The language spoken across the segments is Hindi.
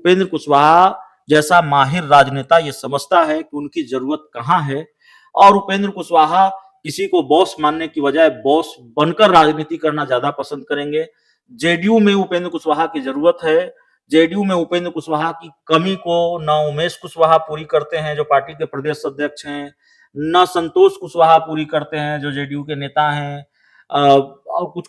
उपेंद्र कुशवाहा जैसा माहिर राजनेता ये समझता है कि उनकी जरूरत कहाँ है, और उपेंद्र कुशवाहा किसी को बॉस मानने की बजाय बॉस बनकर राजनीति करना ज्यादा पसंद करेंगे। जेडीयू में उपेंद्र कुशवाहा की जरूरत है। जेडीयू में उपेंद्र कुशवाहा की कमी को न उमेश कुशवाहा पूरी करते हैं जो पार्टी के प्रदेश अध्यक्ष हैं, न संतोष कुशवाहा पूरी करते हैं जो जेडीयू के नेता हैं। और कुछ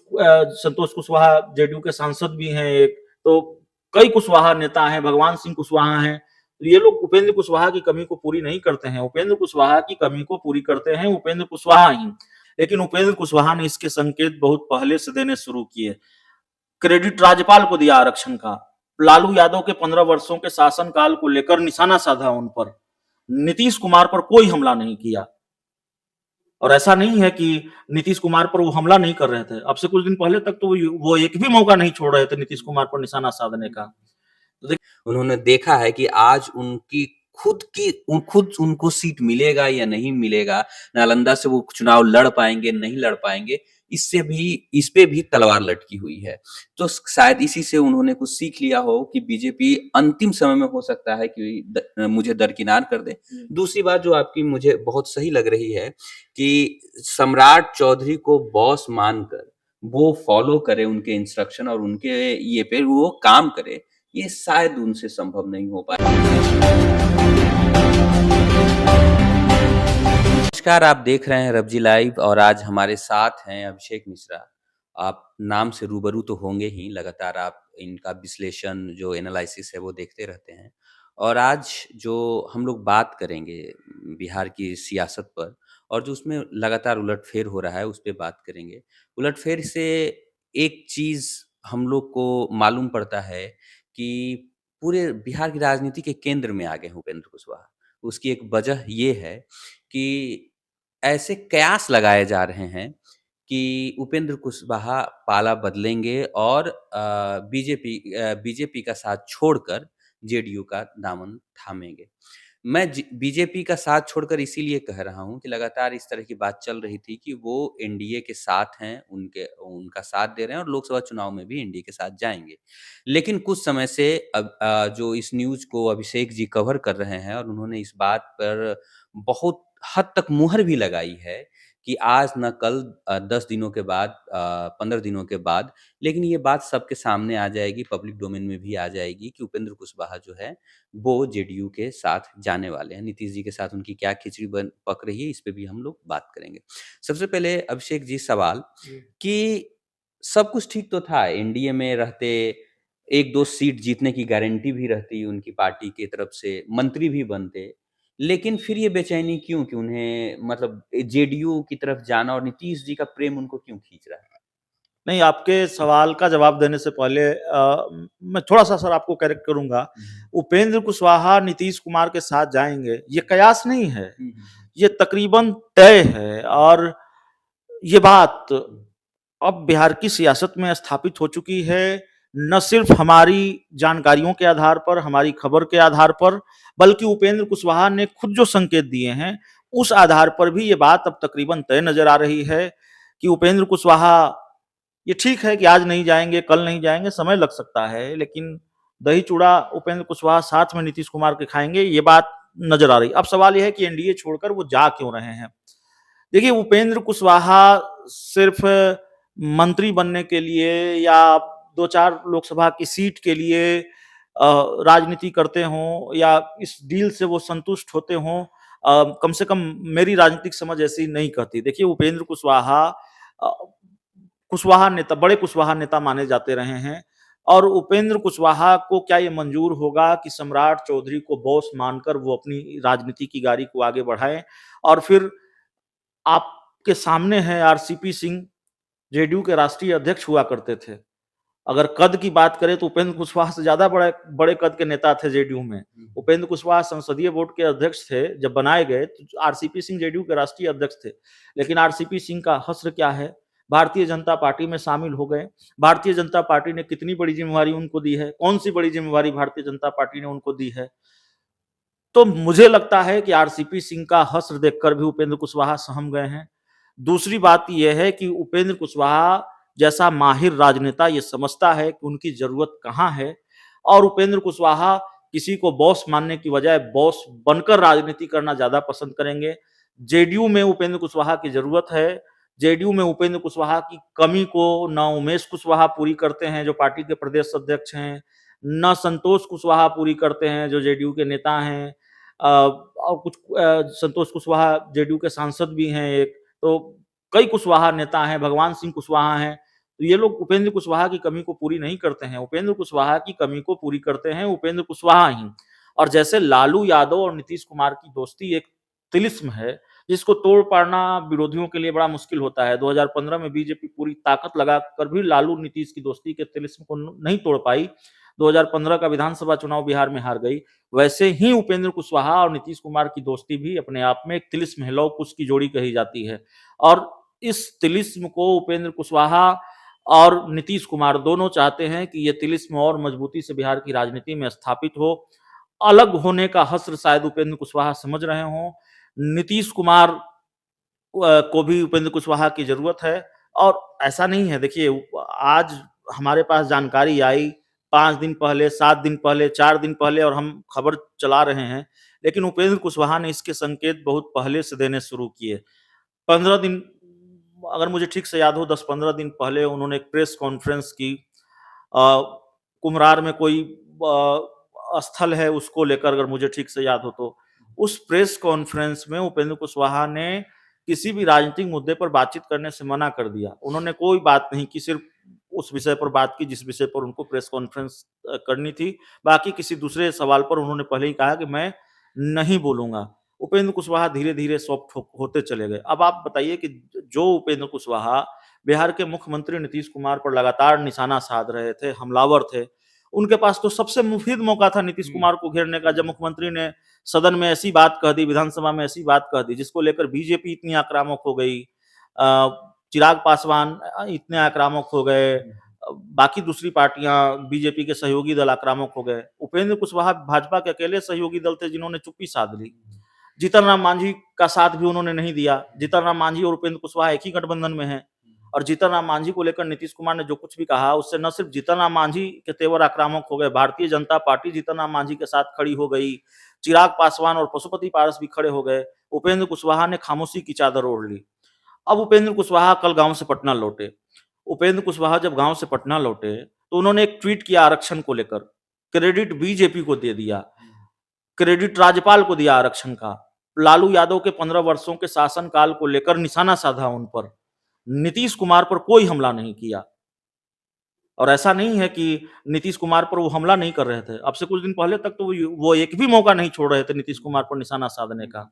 संतोष कुशवाहा जेडीयू के सांसद भी हैं एक, तो कई कुशवाहा नेता हैं, भगवान सिंह कुशवाहा हैं। तो ये लोग उपेंद्र कुशवाहा की कमी को पूरी नहीं करते हैं। उपेंद्र कुशवाहा की कमी को पूरी करते हैं उपेंद्र कुशवाहा ही। लेकिन उपेंद्र कुशवाहा ने इसके संकेत बहुत पहले से देने शुरू किए। क्रेडिट राज्यपाल को दिया आरक्षण का। लालू यादव के 15 वर्षों के शासनकाल को लेकर निशाना साधा उन पर। नीतीश कुमार पर कोई हमला नहीं किया। और ऐसा नहीं है कि नीतीश कुमार पर वो हमला नहीं कर रहे थे। अब से कुछ दिन पहले तक तो वो एक भी मौका नहीं छोड़ रहे थे नीतीश कुमार पर निशाना साधने का। तो उन्होंने देखा है कि आज उनकी खुद उनको सीट मिलेगा या नहीं मिलेगा, नालंदा से वो चुनाव लड़ पाएंगे नहीं लड़ पाएंगे, इस पे भी तलवार लटकी हुई है। तो शायद इसी से उन्होंने कुछ सीख लिया हो कि बीजेपी अंतिम समय में हो सकता है कि मुझे दरकिनार कर दे। दूसरी बात जो आपकी मुझे बहुत सही लग रही है कि सम्राट चौधरी को बॉस मानकर वो फॉलो करे उनके इंस्ट्रक्शन और उनके ये पे वो काम करे, ये शायद उनसे संभव नहीं हो पाए। नमस्कार, आप देख रहे हैं रबजी लाइव और आज हमारे साथ हैं अभिषेक मिश्रा। आप नाम से रूबरू तो होंगे ही, लगातार आप इनका विश्लेषण जो एनालिसिस है वो देखते रहते हैं। और आज जो हम लोग बात करेंगे बिहार की सियासत पर और जो उसमें लगातार उलटफेर हो रहा है उस पे बात करेंगे। उलटफेर से एक चीज़ हम लोग को मालूम पड़ता है कि पूरे बिहार की राजनीति के केंद्र में आ गए हैं उपेंद्र कुशवाहा। उसकी एक वजह ये है कि ऐसे कयास लगाए जा रहे हैं कि उपेंद्र कुशवाहा पाला बदलेंगे और बीजेपी का साथ छोड़कर जेडीयू का दामन थामेंगे। मैं बीजेपी का साथ छोड़कर इसीलिए कह रहा हूँ कि लगातार इस तरह की बात चल रही थी कि वो एनडीए के साथ हैं, उनका साथ दे रहे हैं और लोकसभा चुनाव में भी एनडीए के साथ जाएँगे। लेकिन कुछ समय से अब जो इस न्यूज़ को अभिषेक जी कवर कर रहे हैं और उन्होंने इस बात पर बहुत हद तक मुहर भी लगाई है कि आज ना कल 10 दिनों के बाद 15 दिनों के बाद, लेकिन ये बात सबके सामने आ जाएगी, पब्लिक डोमेन में भी आ जाएगी कि उपेंद्र कुशवाहा जो है वो जेडीयू के साथ जाने वाले हैं। नीतीश जी के साथ उनकी क्या खिचड़ी बन पक रही है, इस पे भी हम लोग बात करेंगे। सबसे पहले अभिषेक जी सवाल कि सब कुछ ठीक तो था, एनडीए में रहते 1-2 सीट जीतने की गारंटी भी रहती उनकी पार्टी की तरफ से, मंत्री भी बनते। लेकिन फिर ये बेचैनी क्यों कि उन्हें मतलब जेडीयू की तरफ जाना और नीतीश जी का प्रेम उनको क्यों खींच रहा है? नहीं, आपके सवाल का जवाब देने से पहले मैं थोड़ा-सा सर आपको करेक्ट करूँगा। उपेंद्र कुशवाहा नीतीश कुमार के साथ जाएँगे, ये कयास नहीं है, ये तकरीबन तय है। और ये बात अब बिहार की सियासत में स्थापित हो चुकी है, न सिर्फ हमारी जानकारियों के आधार पर, हमारी खबर के आधार पर, बल्कि उपेंद्र कुशवाहा ने खुद जो संकेत दिए हैं, उस आधार पर भी ये बात अब तकरीबन तय नज़र आ रही है कि उपेंद्र कुशवाहा, ये ठीक है कि आज नहीं जाएँगे, कल नहीं जाएँगे, समय लग सकता है, लेकिन दही-चूड़ा उपेंद्र कुशवाहा साथ में नीतीश कुमार के खाएँगे, ये बात नज़र आ रही है। अब सवाल ये है कि एनडीए छोड़कर वो जा क्यों रहे हैं? देखिए, उपेंद्र कुशवाहा सिर्फ मंत्री बनने के लिए या 2-4 लोकसभा की सीट के लिए राजनीति करते हों या इस डील से वो संतुष्ट होते हों, कम से कम मेरी राजनीतिक समझ ऐसी नहीं कहती। देखिए, उपेंद्र कुशवाहा अ, कुशवाहा नेता, बड़े कुशवाहा नेता माने जाते रहे हैं, और उपेंद्र कुशवाहा को क्या ये मंजूर होगा कि सम्राट चौधरी को बॉस मानकर वो अपनी राजनीति की गाड़ी को आगे बढ़ाएँ? और फिर आपके सामने है आरसीपी सिंह, जेडीयू के राष्ट्रीय अध्यक्ष हुआ करते थे। अगर कद की बात करें तो उपेंद्र कुशवाहा से ज़्यादा बड़े कद के नेता थे जेडीयू में। उपेंद्र कुशवाहा संसदीय बोर्ड के अध्यक्ष थे, जब बनाए गए तो आरसीपी सिंह जेडीयू के राष्ट्रीय अध्यक्ष थे। लेकिन आरसीपी सिंह का हश्र क्या है? भारतीय जनता पार्टी में शामिल हो गए। भारतीय जनता पार्टी ने कितनी बड़ी ज़िम्मेवारी उनको दी है? कौन-सी बड़ी ज़िम्मेवारी भारतीय जनता पार्टी ने उनको दी है? तो मुझे लगता है कि आरसीपी सिंह का हश्र देखकर भी उपेंद्र कुशवाहा सहम गए हैं। दूसरी बात ये है कि उपेंद्र कुशवाहा जैसा माहिर राजनेता ये समझता है कि उनकी ज़रूरत कहाँ है, और उपेंद्र कुशवाहा किसी को बॉस मानने की बजाय बॉस बनकर राजनीति करना ज्यादा पसंद करेंगे। जेडीयू में उपेंद्र कुशवाहा की जरूरत है। जेडीयू में उपेंद्र कुशवाहा की कमी को न उमेश कुशवाहा पूरी करते हैं जो पार्टी के प्रदेश अध्यक्ष हैं, न संतोष कुशवाहा पूरी करते हैं जो जेडीयू के नेता हैं। और कुछ संतोष कुशवाहा जेडीयू के सांसद भी हैं एक, तो कई कुशवाहा नेता हैं, भगवान सिंह कुशवाहा हैं। तो ये लोग उपेंद्र कुशवाहा की कमी को पूरी नहीं करते हैं। उपेंद्र कुशवाहा की कमी को पूरी करते हैं उपेंद्र कुशवाहा ही। और जैसे लालू यादव और नीतीश कुमार की दोस्ती एक तिलिस्म है जिसको तोड़ पाना विरोधियों के लिए बड़ा मुश्किल होता है। 2015 में बीजेपी पूरी ताकत लगाकर भी लालू नीतीश की दोस्ती के तिलिस्म को नहीं तोड़ पाई। 2015 का विधानसभा चुनाव बिहार में हार गई। वैसे ही उपेंद्र कुशवाहा और नीतीश कुमार की दोस्ती भी अपने आप में एक तिलिस्म है, लौ कुश की जोड़ी कही जाती है। और इस तिलिस्म को उपेंद्र कुशवाहा और नीतीश कुमार दोनों चाहते हैं कि ये तिलिस्म और मजबूती से बिहार की राजनीति में स्थापित हो। अलग होने का हश्र शायद उपेंद्र कुशवाहा समझ रहे हों। नीतीश कुमार को भी उपेंद्र कुशवाहा की जरूरत है। और ऐसा नहीं है, देखिए आज हमारे पास जानकारी आई 5 दिन पहले, 7 दिन पहले, 4 दिन पहले, और हम खबर चला रहे हैं, लेकिन उपेंद्र कुशवाहा ने इसके संकेत बहुत पहले से देने शुरू किए। 15 दिन, अगर मुझे ठीक से याद हो, 10-15 दिन पहले उन्होंने एक प्रेस कॉन्फ्रेंस की। कुम्हरार में कोई स्थल है उसको लेकर, अगर मुझे ठीक से याद हो तो। उस प्रेस कॉन्फ्रेंस में उपेंद्र कुशवाहा ने किसी भी राजनीतिक मुद्दे पर बातचीत करने से मना कर दिया। उन्होंने कोई बात नहीं की, सिर्फ उस विषय पर बात की जिस विषय पर उनको प्रेस कॉन्फ्रेंस करनी थी। बाकी किसी दूसरे सवाल पर उन्होंने पहले ही कहा कि मैं नहीं बोलूंगा। उपेंद्र कुशवाहा धीरे धीरे सॉफ्ट होते चले गए। अब आप बताइए कि जो उपेंद्र कुशवाहा बिहार के मुख्यमंत्री नीतीश कुमार पर लगातार निशाना साध रहे थे, हमलावर थे, उनके पास तो सबसे मुफीद मौका था नीतीश कुमार को घेरने का, जब मुख्यमंत्री ने सदन में ऐसी बात कह दी, विधानसभा में ऐसी बात कह दी जिसको लेकर बीजेपी इतनी आक्रामक हो गई। चिराग पासवान इतने आक्रामक हो गए, बाकी दूसरी पार्टियां, बीजेपी के सहयोगी दल आक्रामक हो गए। उपेंद्र कुशवाहा भाजपा के अकेले सहयोगी दल थे जिन्होंने चुप्पी साध ली। जीतन राम मांझी का साथ भी उन्होंने नहीं दिया। जीतन राम मांझी और उपेंद्र कुशवाहा एक ही गठबंधन में है। और जीतन राम मांझी को लेकर नीतीश कुमार ने जो कुछ भी कहा, उससे न सिर्फ जीतन राम मांझी के तेवर आक्रामक हो गए, भारतीय जनता पार्टी जीतन राम मांझी के साथ खड़ी हो गई। चिराग पासवान और पशुपति पारस भी खड़े हो गए। उपेंद्र कुशवाहा ने खामोशी की चादर ओढ़ ली। अब उपेंद्र कुशवाहा कल गांव से पटना लौटे। उपेंद्र कुशवाहा जब गांव से पटना लौटे तो उन्होंने एक ट्वीट किया आरक्षण को लेकर। क्रेडिट बीजेपी को दे दिया, क्रेडिट राज्यपाल को दिया आरक्षण का। लालू यादव के 15 वर्षों के शासनकाल को लेकर निशाना साधा उन पर। नीतीश कुमार पर कोई हमला नहीं किया। और ऐसा नहीं है कि नीतीश कुमार पर वो हमला नहीं कर रहे थे। अब से कुछ दिन पहले तक तो वो एक भी मौका नहीं छोड़ रहे थे नीतीश कुमार पर निशाना साधने का।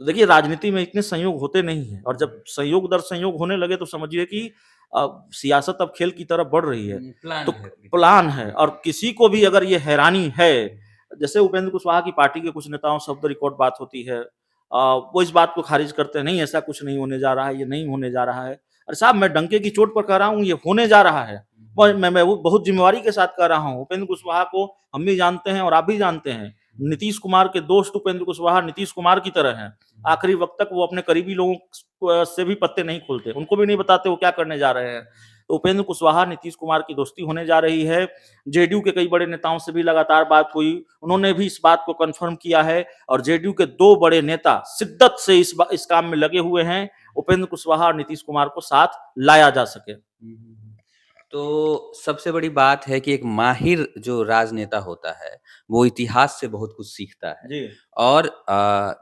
तो देखिए राजनीति में इतने संयोग होते नहीं है, और जब संयोग दर संयोग होने लगे तो समझिए कि सियासत अब खेल की तरफ बढ़ रही है। प्लान तो है। प्लान है, और किसी को भी अगर ये हैरानी है, जैसे उपेंद्र कुशवाहा की पार्टी के कुछ नेताओं से ऑफ द रिकॉर्ड बात होती है, वो इस बात को खारिज करते हैं, नहीं ऐसा कुछ नहीं होने जा रहा है, ये नहीं होने जा रहा है। अरे साहब, मैं डंके की चोट पर कह रहा हूँ, ये होने जा रहा है। मैं वो बहुत जिम्मेवारी के साथ कह रहा हूँ। उपेंद्र कुशवाहा को हम भी जानते हैं और आप भी जानते हैं। नीतीश कुमार के दोस्त उपेंद्र कुशवाहा नीतीश कुमार की तरह हैं। आखिरी वक्त तक वो अपने करीबी लोगों से भी पत्ते नहीं खोलते, उनको भी नहीं बताते वो क्या करने जा रहे हैं। तो उपेंद्र कुशवाहा नीतीश कुमार की दोस्ती होने जा रही है। जेडीयू के कई बड़े नेताओं से भी लगातार बात हुई, उन्होंने भी इस बात को कंफर्म किया है। और जेडीयू के 2 बड़े नेता शिद्दत से इस काम में लगे हुए हैं, उपेंद्र कुशवाहा और नीतीश कुमार को साथ लाया जा सके। तो सबसे बड़ी बात है कि एक माहिर जो राजनेता होता है, वो इतिहास से बहुत कुछ सीखता है। जी। और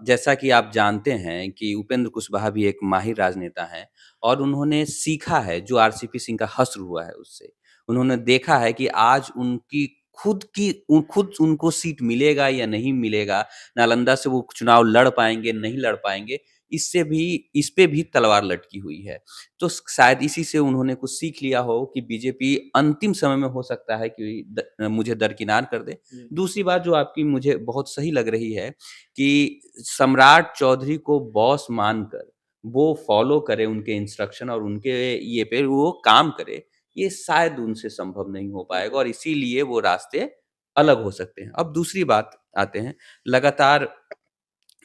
जैसा कि आप जानते हैं कि उपेंद्र कुशवाहा भी एक माहिर राजनेता हैं और उन्होंने सीखा है जो आरसीपी सिंह का हश्र हुआ है उससे। उन्होंने देखा है कि आज उनकी खुद उनको सीट मिलेगा या नहीं मिलेगा, नालंदा से वो चुनाव लड़ पाएँगे, नहीं लड़ पाएँगे, इस पे भी तलवार लटकी हुई है। तो शायद इसी से उन्होंने कुछ सीख लिया हो कि बीजेपी अंतिम समय में हो सकता है कि मुझे दरकिनार कर दे। दूसरी बात जो आपकी मुझे बहुत सही लग रही है कि सम्राट चौधरी को बॉस मानकर वो फॉलो करे उनके इंस्ट्रक्शन और उनके ये पे वो काम करे, ये शायद उनसे संभव नहीं हो पाएगा और इसीलिए वो रास्ते अलग हो सकते हैं। अब दूसरी बात आते हैं, लगातार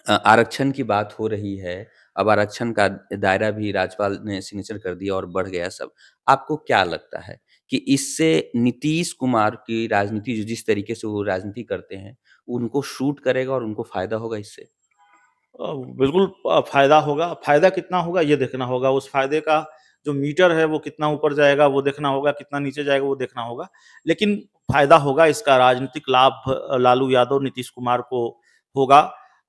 आरक्षण की बात हो रही है। अब आरक्षण का दायरा भी राज्यपाल ने सिग्नेचर कर दिया और बढ़ गया सब। आपको क्या लगता है कि इससे नीतीश कुमार की राजनीति जो जिस तरीके से वो राजनीति करते हैं, उनको सूट करेगा और उनको फ़ायदा होगा इससे? बिल्कुल फ़ायदा होगा। फ़ायदा कितना होगा ये देखना होगा। उस फ़ायदे का जो मीटर है वो कितना ऊपर जाएगा वो देखना होगा, कितना नीचे जाएगा वो देखना होगा। लेकिन फ़ायदा होगा, इसका राजनीतिक लाभ लालू यादव, नीतीश कुमार को होगा।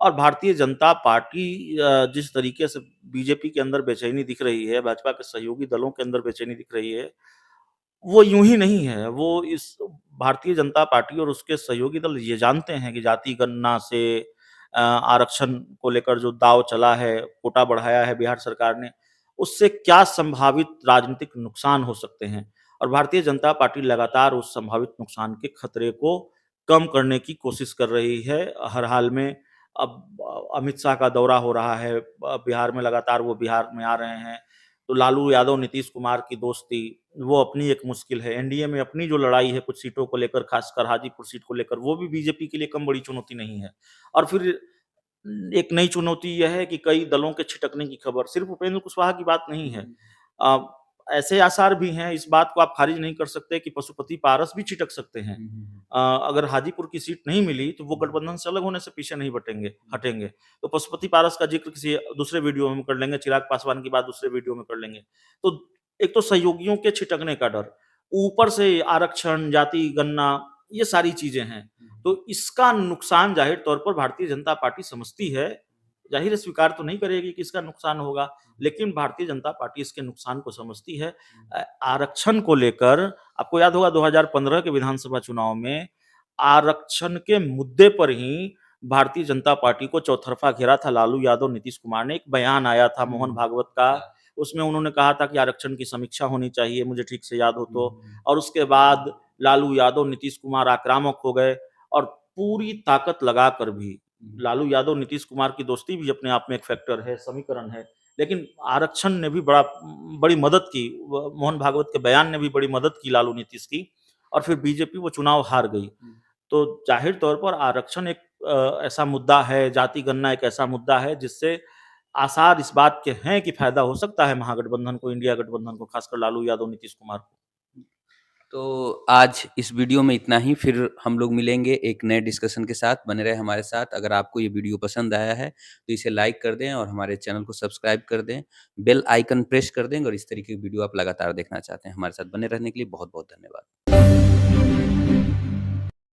और भारतीय जनता पार्टी जिस तरीके से बीजेपी के अंदर बेचैनी दिख रही है, भाजपा के सहयोगी दलों के अंदर बेचैनी दिख रही है, वो यूँ ही नहीं है। वो इस भारतीय जनता पार्टी और उसके सहयोगी दल ये जानते हैं कि जाति गणना से आरक्षण को लेकर जो दांव चला है, कोटा बढ़ाया है बिहार सरकार ने, उससे क्या संभावित राजनीतिक नुकसान हो सकते हैं। और भारतीय जनता पार्टी लगातार उस संभावित नुकसान के खतरे को कम करने की कोशिश कर रही है। हर हाल में अब अमित शाह का दौरा हो रहा है बिहार में, लगातार वो बिहार में आ रहे हैं। तो लालू यादव, नीतीश कुमार की दोस्ती वो अपनी एक मुश्किल है। एनडीए में अपनी जो लड़ाई है कुछ सीटों को लेकर, खासकर हाजीपुर सीट को लेकर, वो भी बीजेपी के लिए कम बड़ी चुनौती नहीं है। और फिर एक नई चुनौती यह है कि कई दलों के छिटकने की खबर, सिर्फ उपेंद्र कुशवाहा की बात नहीं है। अ, ऐसे आसार भी हैं, इस बात को आप खारिज नहीं कर सकते कि पशुपति पारस भी छिटक सकते हैं। अगर हाजीपुर की सीट नहीं मिली तो वो गठबंधन से अलग होने से पीछे नहीं हटेंगे। तो पशुपति पारस का जिक्र किसी दूसरे वीडियो में हम कर लेंगे, चिराग पासवान की बात दूसरे वीडियो में कर लेंगे। तो एक तो सहयोगियों के छिटकने का डर, ऊपर से आरक्षण, जाति गणना, ये सारी चीजें हैं। तो इसका नुकसान ज़ाहिर तौर पर भारतीय जनता पार्टी समझती है। ज़ाहिर है स्वीकार तो नहीं करेगी कि इसका नुकसान होगा, लेकिन भारतीय जनता पार्टी इसके नुकसान को समझती है। आरक्षण को लेकर आपको याद होगा 2015 के विधानसभा चुनाव में आरक्षण के मुद्दे पर ही भारतीय जनता पार्टी को चौतरफा घेरा था लालू यादव, नीतीश कुमार ने। एक बयान आया था मोहन भागवत का, उसमें उन्होंने कहा था कि आरक्षण की समीक्षा होनी चाहिए, मुझे ठीक से याद हो तो। और उसके बाद लालू यादव, नीतीश कुमार आक्रामक हो गए और पूरी ताकत लगाकर भी लालू यादव, नीतीश कुमार की दोस्ती भी अपने आप में एक फैक्टर है, समीकरण है। लेकिन आरक्षण ने भी बड़ी मदद की, मोहन भागवत के बयान ने भी बड़ी मदद की लालू नीतीश की, और फिर बीजेपी वो चुनाव हार गई। तो जाहिर तौर पर आरक्षण एक ऐसा मुद्दा है, जाति गणना एक ऐसा मुद्दा है जिससे आसार इस बात के हैं कि फायदा हो सकता है महागठबंधन को, इंडिया गठबंधन को, खासकर लालू यादव, नीतीश कुमार को। तो आज इस वीडियो में इतना ही, फिर हम लोग मिलेंगे एक नए डिस्कशन के साथ। बने रहे हमारे साथ। अगर आपको ये वीडियो पसंद आया है तो इसे लाइक कर दें और हमारे चैनल को सब्सक्राइब कर दें, बेल आइकन प्रेस कर दें। और इस तरीके की वीडियो आप लगातार देखना चाहते हैं हमारे साथ बने रहने के लिए बहुत बहुत धन्यवाद।